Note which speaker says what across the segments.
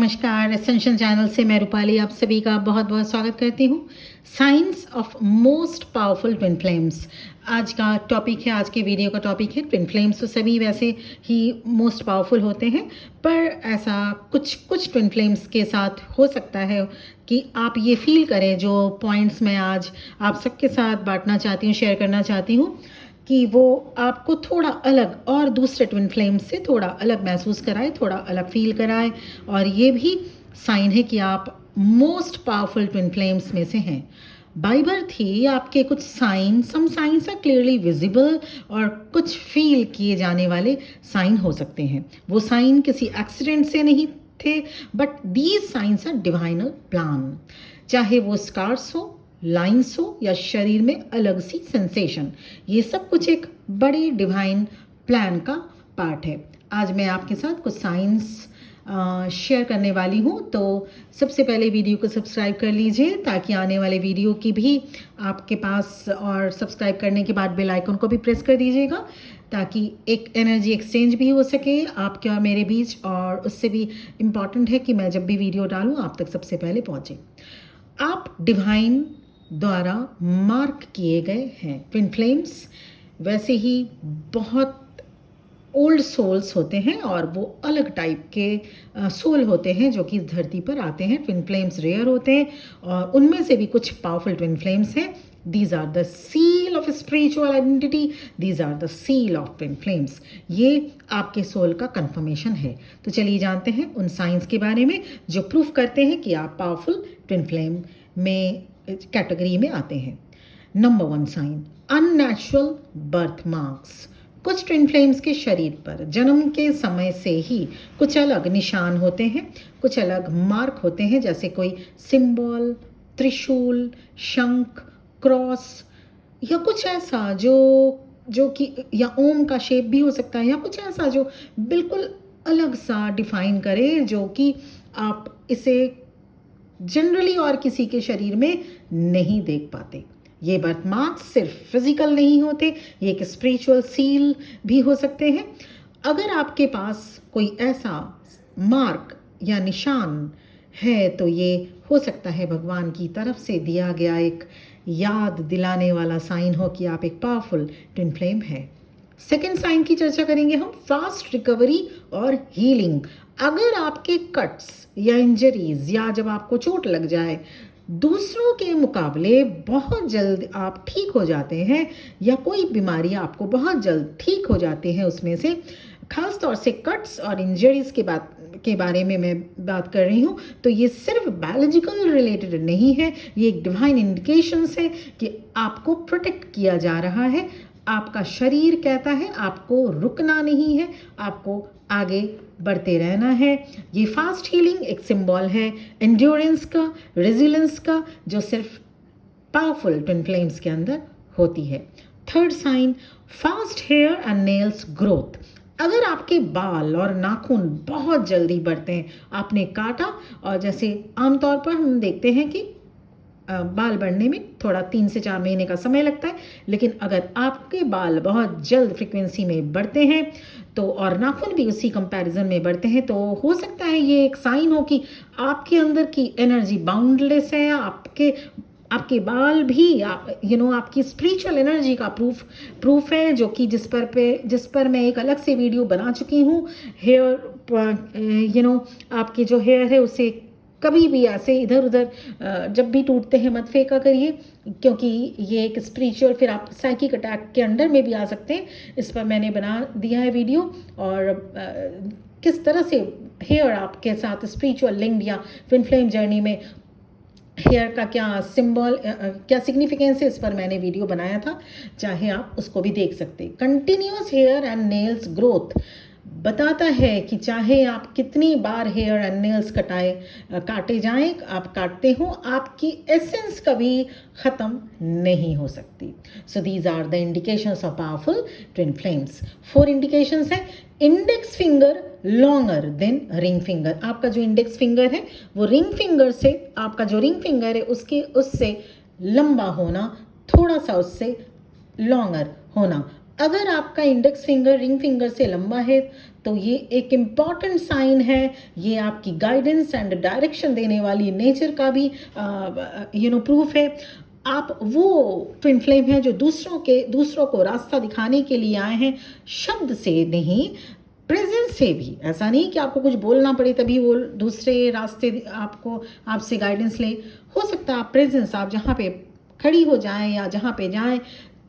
Speaker 1: नमस्कार, essential channel से मैं रूपाली आप सभी का बहुत बहुत स्वागत करती हूँ। Science of most powerful twin flames आज का टॉपिक है। आज के वीडियो का टॉपिक है ट्विन फ्लेम्स। तो सभी वैसे ही मोस्ट पावरफुल होते हैं, पर ऐसा कुछ ट्विन फ्लेम्स के साथ हो सकता है कि आप ये फील करें, जो पॉइंट्स मैं आज आप सबके साथ बांटना चाहती हूँ, शेयर करना चाहती हूँ, कि वो आपको थोड़ा अलग और दूसरे ट्विन फ्लेम से थोड़ा अलग महसूस कराए, थोड़ा अलग फील कराए। और ये भी साइन है कि आप मोस्ट पावरफुल ट्विन फ्लेम्स में से हैं। बाय बर्थ ही आपके कुछ sign, some signs are clearly visible और कुछ फील किए जाने वाले साइन हो सकते हैं। वो साइन किसी एक्सीडेंट से नहीं थे, but these signs are divine plan. चाहे वो स्कार्स हो, लाइंस हो या शरीर में अलग सी सेंसेशन, ये सब कुछ एक बड़े डिवाइन प्लान का पार्ट है। आज मैं आपके साथ कुछ साइंस शेयर करने वाली हूँ। तो सबसे पहले वीडियो को सब्सक्राइब कर लीजिए ताकि आने वाले वीडियो की भी आपके पास, और सब्सक्राइब करने के बाद बेल आइकन को भी प्रेस कर दीजिएगा ताकि एक एनर्जी एक्सचेंज भी हो सके आपके और मेरे बीच। और उससे भी इम्पॉर्टेंट है कि मैं जब भी वीडियो डालूँ आप तक सबसे पहले पहुँचे। आप डिवाइन द्वारा मार्क किए गए हैं। ट्विन फ्लेम्स वैसे ही बहुत ओल्ड सोल्स होते हैं और वो अलग टाइप के सोल होते हैं जो कि इस धरती पर आते हैं। ट्विन फ्लेम्स रेयर होते हैं और उनमें से भी कुछ पावरफुल ट्विन फ्लेम्स हैं। These are the seal of spiritual identity, these are the seal of twin flames. ये आपके सोल का कंफर्मेशन है। तो चलिए जानते हैं उन साइंस के बारे में जो प्रूफ करते हैं कि आप पावरफुल ट्विन फ्लेम में कैटेगरी में आते हैं। Number 1 sign, unnatural birth marks. कुछ ट्विन फ्लेम्स के शरीर पर जन्म के समय से ही कुछ अलग निशान होते हैं, कुछ अलग मार्क होते हैं, जैसे कोई सिंबल, त्रिशूल, शंख, क्रॉस या कुछ ऐसा जो कि या ओम का शेप भी हो सकता है, या कुछ ऐसा जो बिल्कुल अलग सा डिफाइन करे, जो कि आप इसे जनरली और किसी के शरीर में नहीं देख पाते। ये बर्थ मार्क्स सिर्फ फिजिकल नहीं होते, ये एक स्पिरिचुअल सील भी हो सकते हैं। अगर आपके पास कोई ऐसा मार्क या निशान है तो ये हो सकता है भगवान की तरफ से दिया गया एक याद दिलाने वाला साइन हो कि आप एक पावरफुल ट्विन फ्लेम है। सेकेंड साइन की चर्चा करेंगे हम, फास्ट रिकवरी और हीलिंग। अगर आपके कट्स या इंजरीज, या जब आपको चोट लग जाए, दूसरों के मुकाबले बहुत जल्द आप ठीक हो जाते हैं, या कोई बीमारी आपको बहुत जल्द ठीक हो जाते हैं उसमें से, खास तौर से कट्स और इंजरीज के बारे में मैं बात कर रही हूँ, तो ये सिर्फ बायोलॉजिकल रिलेटेड नहीं है, ये एक डिवाइन इंडिकेशंस है कि आपको प्रोटेक्ट किया जा रहा है। आपका शरीर कहता है आपको रुकना नहीं है, आपको आगे बढ़ते रहना है। ये फास्ट हीलिंग एक सिंबल है एंड्योरेंस का, रेजिलेंस का, जो सिर्फ पावरफुल ट्विन फ्लेम्स के अंदर होती है। Third sign, fast hair and nails growth. अगर आपके बाल और नाखून बहुत जल्दी बढ़ते हैं, आपने काटा, और जैसे आमतौर पर हम देखते हैं कि बाल बढ़ने में थोड़ा 3 से 4 महीने का समय लगता है, लेकिन अगर आपके बाल बहुत जल्द फ्रिक्वेंसी में बढ़ते हैं तो, और नाखून भी उसी कंपैरिजन में बढ़ते हैं, तो हो सकता है ये एक साइन हो कि आपके अंदर की एनर्जी बाउंडलेस है। आपके बाल भी आपकी स्पिरिचुअल एनर्जी का प्रूफ है, जो कि जिस पर मैं एक अलग से वीडियो बना चुकी हूँ। हेयर आपके जो हेयर है उसे कभी भी ऐसे इधर उधर जब भी टूटते हैं मत फेंका करिए, क्योंकि ये एक स्पिरिचुअल, फिर आप साइकिक अटैक के अंडर में भी आ सकते हैं। इस पर मैंने बना दिया है वीडियो, और किस तरह से हेयर आपके साथ स्पिरिचुअल लिंक या ट्विन फ्लेम जर्नी में हेयर का क्या सिंबल, क्या सिग्निफिकेंस है, इस पर मैंने वीडियो बनाया था, चाहे आप उसको भी देख सकते हैं। Continuous hair and nails growth बताता है कि चाहे आप कितनी बार हेयर एंड नेल्स काटे जाएं, आप काटते हो, आपकी एसेंस कभी ख़त्म नहीं हो सकती। So these are the indications of powerful twin flames. 4 indications हैं। Index finger longer than ring finger. आपका जो इंडेक्स फिंगर है वो रिंग फिंगर से, आपका जो रिंग फिंगर है उससे लंबा होना, थोड़ा सा उससे लॉन्गर होना। अगर आपका इंडेक्स फिंगर रिंग फिंगर से लंबा है तो ये एक इम्पॉर्टेंट साइन है। ये आपकी गाइडेंस एंड डायरेक्शन देने वाली नेचर का भी प्रूफ है। आप वो ट्विन फ्लेम हैं जो दूसरों को रास्ता दिखाने के लिए आए हैं, शब्द से नहीं, प्रेजेंस से भी। ऐसा नहीं कि आपको कुछ बोलना पड़े तभी वो दूसरे रास्ते आपसे गाइडेंस ले। हो सकता है आप प्रेजेंस, आप जहाँ पे खड़ी हो जाएं या जहाँ पे जाएं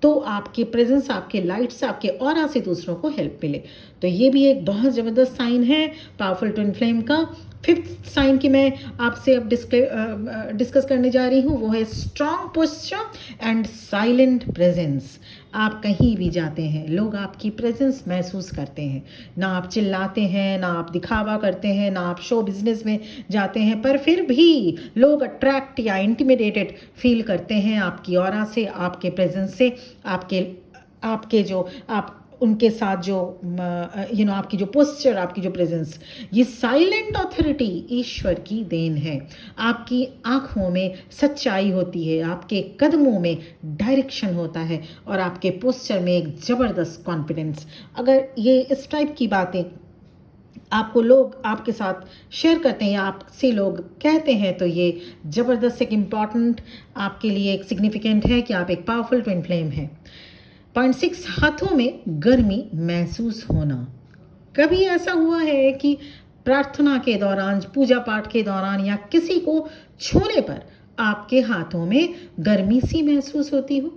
Speaker 1: तो आपके प्रेजेंस, आपके लाइट से, आपके ऑरा से दूसरों को हेल्प मिले। तो ये भी एक बहुत ज़बरदस्त साइन है पावरफुल ट्विन फ्लेम का। फिफ्थ साइन की मैं आपसे अब डिस्कस करने जा रही हूँ, वो है strong posture and silent presence. आप कहीं भी जाते हैं, लोग आपकी प्रेजेंस महसूस करते हैं। ना आप चिल्लाते हैं, ना आप दिखावा करते हैं, ना आप शो बिजनेस में जाते हैं, पर फिर भी लोग अट्रैक्ट या इंटिमिडेटेड फील करते हैं आपकी ऑरा से, आपके प्रेजेंस से, आपके जो आप उनके साथ जो आपकी जो पोस्चर, आपकी जो प्रेजेंस। ये साइलेंट ऑथोरिटी ईश्वर की देन है। आपकी आंखों में सच्चाई होती है, आपके कदमों में डायरेक्शन होता है और आपके पोस्चर में एक ज़बरदस्त कॉन्फिडेंस। अगर ये इस टाइप की बातें आपको लोग आपके साथ शेयर करते हैं या आपसे लोग कहते हैं तो ये ज़बरदस्त एक इम्पॉर्टेंट आपके लिए एक सिग्निफिकेंट है कि आप एक पावरफुल ट्विन फ्लेम हैं। पॉइंट 6, हाथों में गर्मी महसूस होना। कभी ऐसा हुआ है कि प्रार्थना के दौरान, पूजा पाठ के दौरान या किसी को छूने पर आपके हाथों में गर्मी सी महसूस होती हो?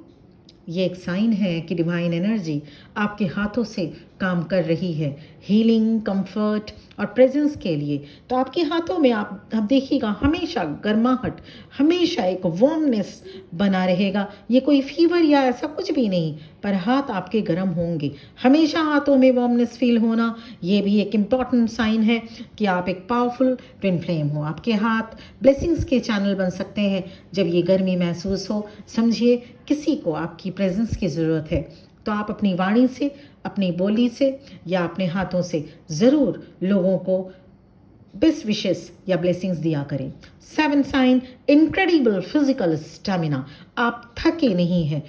Speaker 1: ये एक साइन है कि डिवाइन एनर्जी आपके हाथों से काम कर रही है हीलिंग, कंफर्ट और प्रेजेंस के लिए। तो आपके हाथों में आप देखिएगा हमेशा गर्माहट, हमेशा एक वार्मनेस बना रहेगा। ये कोई फीवर या ऐसा कुछ भी नहीं, पर हाथ आपके गर्म होंगे। हमेशा हाथों में वार्मनेस फील होना, ये भी एक इम्पॉर्टेंट साइन है कि आप एक पावरफुल ट्विन फ्लेम हो। आपके हाथ ब्लेसिंग्स के चैनल बन सकते हैं जब ये गर्मी महसूस हो। समझिए किसी को आपकी प्रेजेंस की ज़रूरत है तो आप अपनी वाणी से, अपनी बोली से या अपने हाथों से ज़रूर लोगों को बेस्ट विशेस या ब्लेसिंग्स दिया करें। 7 साइन, इनक्रेडिबल फिजिकल स्टेमिना। आप थके नहीं हैं,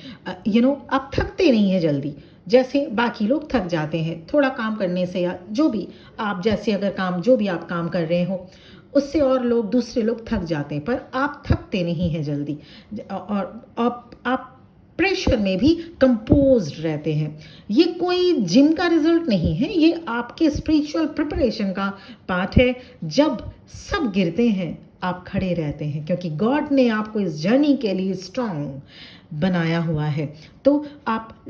Speaker 1: आप थकते नहीं हैं जल्दी, जैसे बाकी लोग थक जाते हैं थोड़ा काम करने से, या जो भी आप जैसे अगर जो भी आप काम कर रहे हो उससे, और दूसरे लोग थक जाते हैं, पर आप थकते नहीं हैं जल्दी। और आप प्रेशर में भी कंपोज्ड रहते हैं। ये कोई जिम का रिजल्ट नहीं है, ये आपके स्पिरिचुअल प्रिपरेशन का पार्ट है। जब सब गिरते हैं आप खड़े रहते हैं, क्योंकि गॉड ने आपको इस जर्नी के लिए स्ट्रांग बनाया हुआ है। तो आप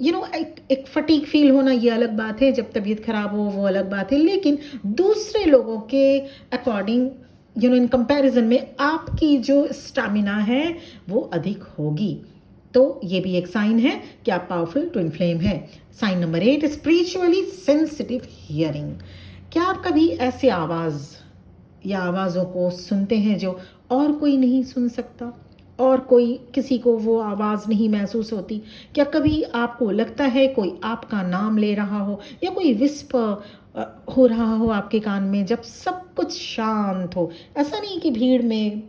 Speaker 1: एक फटीक फील होना ये अलग बात है, जब तबीयत खराब हो वो अलग बात है, लेकिन दूसरे लोगों के अकॉर्डिंग इन कंपैरिजन में आपकी जो स्टैमिना है वो अधिक होगी। तो ये भी एक साइन है कि आप पावरफुल ट्विन फ्लेम है। Sign number 8, spiritually sensitive hearing. क्या आप कभी ऐसे आवाज़ या आवाज़ों को सुनते हैं जो और कोई नहीं सुन सकता, और कोई किसी को वो आवाज़ नहीं महसूस होती? क्या कभी आपको लगता है कोई आपका नाम ले रहा हो या कोई विस्पर हो रहा हो आपके कान में जब सब कुछ शांत हो? ऐसा नहीं कि भीड़ में,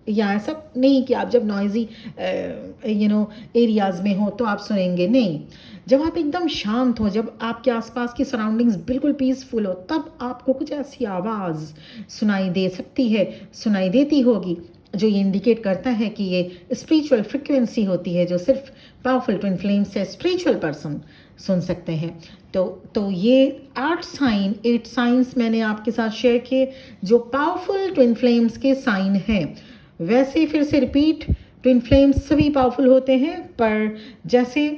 Speaker 1: या ऐसा नहीं कि आप जब नॉइजी एरियाज़ में हो तो आप सुनेंगे, नहीं। जब आप एकदम शांत हो, जब आपके आसपास की सराउंडिंग्स बिल्कुल पीसफुल हो, तब आपको कुछ ऐसी आवाज़ सुनाई दे सकती है, सुनाई देती होगी, जो ये इंडिकेट करता है कि ये स्पिरिचुअल फ्रिक्वेंसी होती है जो सिर्फ पावरफुल ट्विन फ्लेम से स्पिरिचुअल पर्सन सुन सकते हैं। तो ये 8 साइंस मैंने आपके साथ शेयर किए जो पावरफुल ट्विन फ्लेम्स के साइन हैं। वैसे फिर से रिपीट, ट्विन फ्लेम्स सभी पावरफुल होते हैं, पर जैसे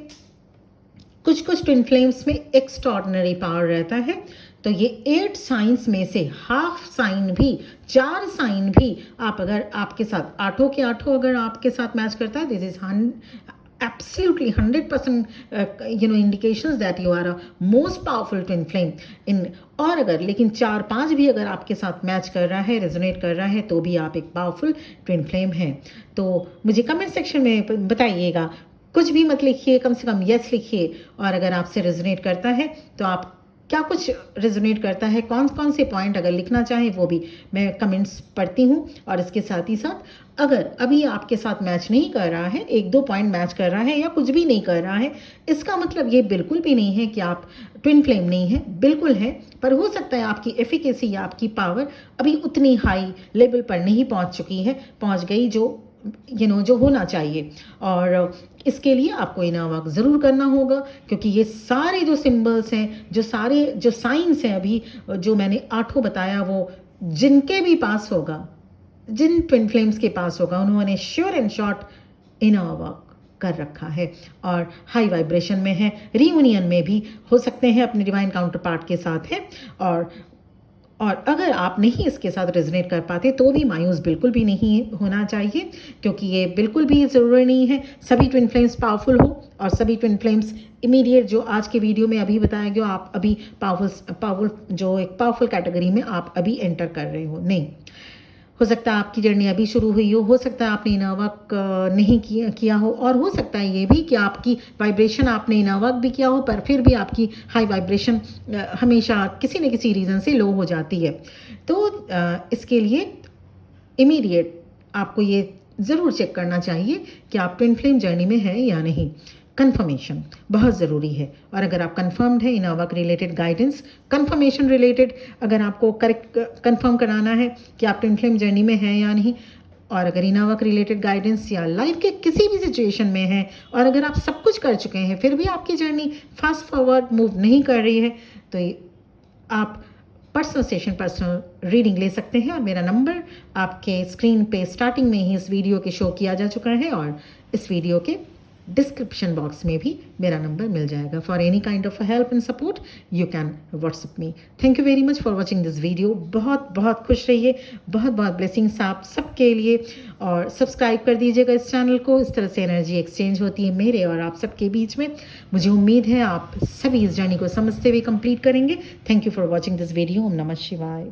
Speaker 1: कुछ ट्विन फ्लेम्स में एक्स्ट्राऑर्डिनरी पावर रहता है। तो ये 8 साइंस में से हाफ साइन भी, 4 साइन भी आप अगर आपके साथ 8 के 8 अगर आपके साथ मैच करता है, this is absolutely 100% indications that you are a most powerful twin flame in। और अगर लेकिन 4-5 भी अगर आपके साथ मैच कर रहा है, रेजोनेट कर रहा है, तो भी आप एक पावरफुल ट्विन फ्लेम हैं। तो मुझे कमेंट सेक्शन में बताइएगा, कुछ भी मत लिखिए, कम से कम यस लिखिए, और अगर आपसे रेजोनेट करता है तो आप क्या कुछ रेजोनेट करता है, कौन कौन से पॉइंट अगर लिखना चाहें वो भी मैं कमेंट्स पढ़ती हूँ। और इसके साथ ही साथ अगर अभी आपके साथ मैच नहीं कर रहा है, 1-2 पॉइंट मैच कर रहा है या कुछ भी नहीं कर रहा है, इसका मतलब ये बिल्कुल भी नहीं है कि आप ट्विन फ्लेम नहीं है, बिल्कुल है। पर हो सकता है आपकी एफिकेसी या आपकी पावर अभी उतनी हाई लेवल पर नहीं पहुँच चुकी है, पहुँच गई जो जो होना चाहिए। और इसके लिए आपको इनर वर्क ज़रूर करना होगा, क्योंकि ये सारे जो सिंबल्स हैं, जो सारे जो साइंस हैं अभी जो मैंने 8 बताया, वो जिनके भी पास होगा, जिन ट्विन फ्लेम्स के पास होगा, उन्होंने sure and short inner work कर रखा है और हाई वाइब्रेशन में है, रियूनियन में भी हो सकते हैं अपने डिवाइन काउंटर पार्ट के साथ है। और अगर आप नहीं इसके साथ रेजोनेट कर पाते तो भी मायूस बिल्कुल भी नहीं होना चाहिए, क्योंकि ये बिल्कुल भी ज़रूरी नहीं है सभी ट्विन फ्लेम्स पावरफुल हो और सभी ट्विन फ्लेम्स इमीडिएट, जो आज के वीडियो में अभी बताया गया, आप अभी पावरफुल जो एक पावरफुल कैटेगरी में आप अभी एंटर कर रहे हो। नहीं, हो सकता है आपकी जर्नी अभी शुरू हुई हो सकता है आपने इनर वर्क नहीं किया हो, और हो सकता है ये भी कि आपकी वाइब्रेशन, आपने इनर वर्क भी किया हो पर फिर भी आपकी हाई वाइब्रेशन हमेशा किसी न किसी रीज़न से लो हो जाती है। तो इसके लिए इमीडिएट आपको ये ज़रूर चेक करना चाहिए कि आप ट्विन फ्लेम जर्नी में हैं या नहीं। कंफर्मेशन बहुत ज़रूरी है, और अगर आप कंफर्म्ड है inner work related guidance, confirmation related अगर आपको करेक्ट कंफर्म कराना है कि आप ट्विन फ्लेम जर्नी में हैं या नहीं, और अगर इनर वर्क रिलेटेड गाइडेंस या लाइफ के किसी भी सिचुएशन में है और अगर आप सब कुछ कर चुके हैं फिर भी आपकी जर्नी फास्ट फॉरवर्ड मूव नहीं कर रही है, तो आप पर्सनल रीडिंग ले सकते हैं। और मेरा नंबर आपके स्क्रीन पे स्टार्टिंग में ही इस वीडियो के शो किया जा चुका है, और इस वीडियो के डिस्क्रिप्शन बॉक्स में भी मेरा नंबर मिल जाएगा। For any kind of help and support you can WhatsApp me. Thank you very much for watching this video. बहुत बहुत खुश रहिए, बहुत बहुत ब्लेसिंग्स आप सबके लिए, और सब्सक्राइब कर दीजिएगा इस चैनल को। इस तरह से एनर्जी एक्सचेंज होती है मेरे और आप सबके बीच में। मुझे उम्मीद है आप सभी इस जर्नी को समझते हुए कंप्लीट करेंगे। Thank you for watching this video. ओम नमः शिवाय।